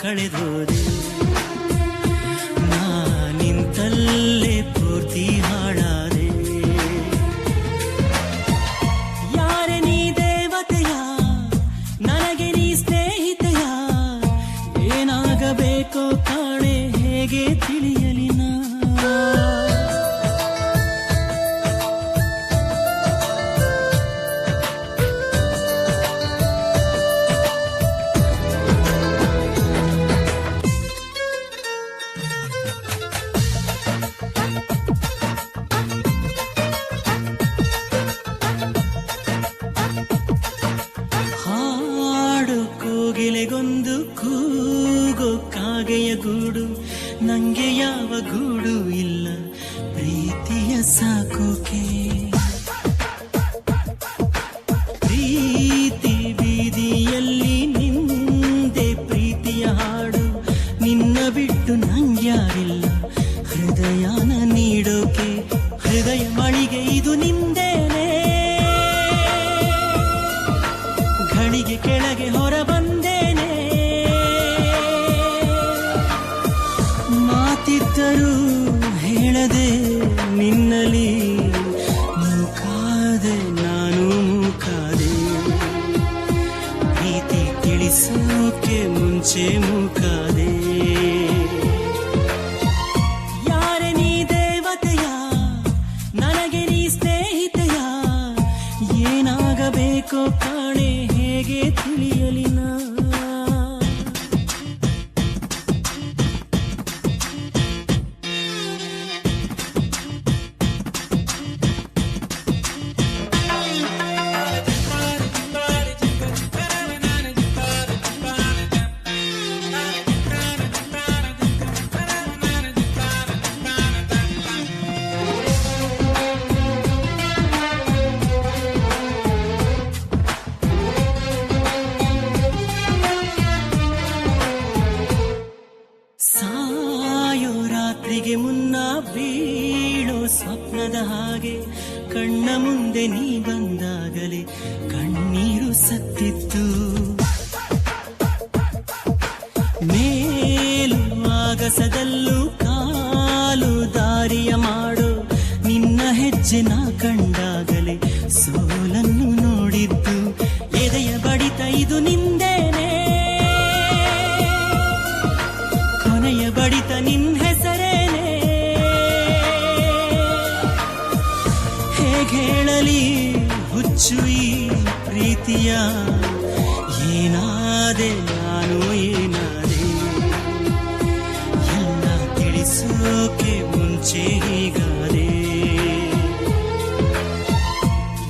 ಕಳೆದೋದೆ ನಿಂತಲ್ಲೇ ಪೂರ್ತಿ ಹಾಳಾದೆ ಯಾರೆ ನೀ ದೇವತೆಯ ನನಗೆ ನೀ ಸ್ನೇಹಿತೆಯ ಏನಾಗಬೇಕೋ ಕಾಣೆ ಹೇಗೆ ತಿಳಿಯಲಿ ನಾ ಕೋಗಿಲೆಗೊಂದು ಕೂಗೋ ಕಾಗೆಯ ಗೂಡು ನಂಗೆ ಯಾವ ಗೂಡು ಇಲ್ಲ ಪ್ರೀತಿಯ ಸಾಕೋಕೆ ಪ್ರೀತಿ ಬೀದಿಯಲ್ಲಿ ನಿಂದೆ ಪ್ರೀತಿಯ ಹಾಡು ನಿನ್ನ ಬಿಟ್ಟು ನಂಗ್ಯಾರಿಲ್ಲ ಹೃದಯನ ನೀಡೋಕೆ ಹೃದಯ ಮಳಿಗೆ ಇದು ನಿಂದೇನೆ ಘಳಿಗೆ ಕೆಳಗೆ ಹೊರ ಬಂದೇನೆ ಮಾತಿದ್ದರೂ ಹೇಳದೆ ನಿನ್ನಲಿ ಮೂಕಾದೆ ನಾನು ಮೂಕಾದೆ ಪ್ರೀತಿ ತಿಳಿಸೋಕೆ ಮುಂಚೆ ಮೂಕಾದೆ ಯಾರೆ ನೀ ದೇವತೆಯ ನನಗೆ ನೀ ಸ್ನೇಹಿತೆಯ ಏನಾಗಬೇಕೋ ಕಾಣೆ ಹೇಗೆ ತಿಳಿಯಲಿ ನಾ ಸಾಯೋ ರಾತ್ರಿಗೆ ಮುನ್ನ ಬೀಳೋ ಸ್ವಪ್ನದ ಹಾಗೆ ಕಣ್ಣ ಮುಂದೆ ನೀ ಬಂದಾಗಲೇ ಕಣ್ಣೀರು ಸತ್ತಿತ್ತು ಮೇಲು ಆಗಸದಲ್ಲೂ ಕಾಲು ದಾರಿಯ ಮಾಡೋ ನಿನ್ನ ಹೆಜ್ಜೆ ನಾ ಕಂಡಾಗಲೇ ಸೋಲನ್ನು ನೋಡಿದ್ದು ಎದೆಯ ಬಡಿತ ಇದು ನಿಂದೇನೆ ಕೊನೆಯ ಬಡಿತ ನಿನ್ ಹೆಸರೇನೆ ಹೇಗೆ ಹೇಳಲಿ ಹುಚ್ಚು ಈ ಪ್ರೀತಿಯ ಏನಾದೆ ನಾನು ಏನಾದೆ ಎಲ್ಲ ತಿಳಿಸೋಕೆ ಮುಂಚೆ ಹೀಗ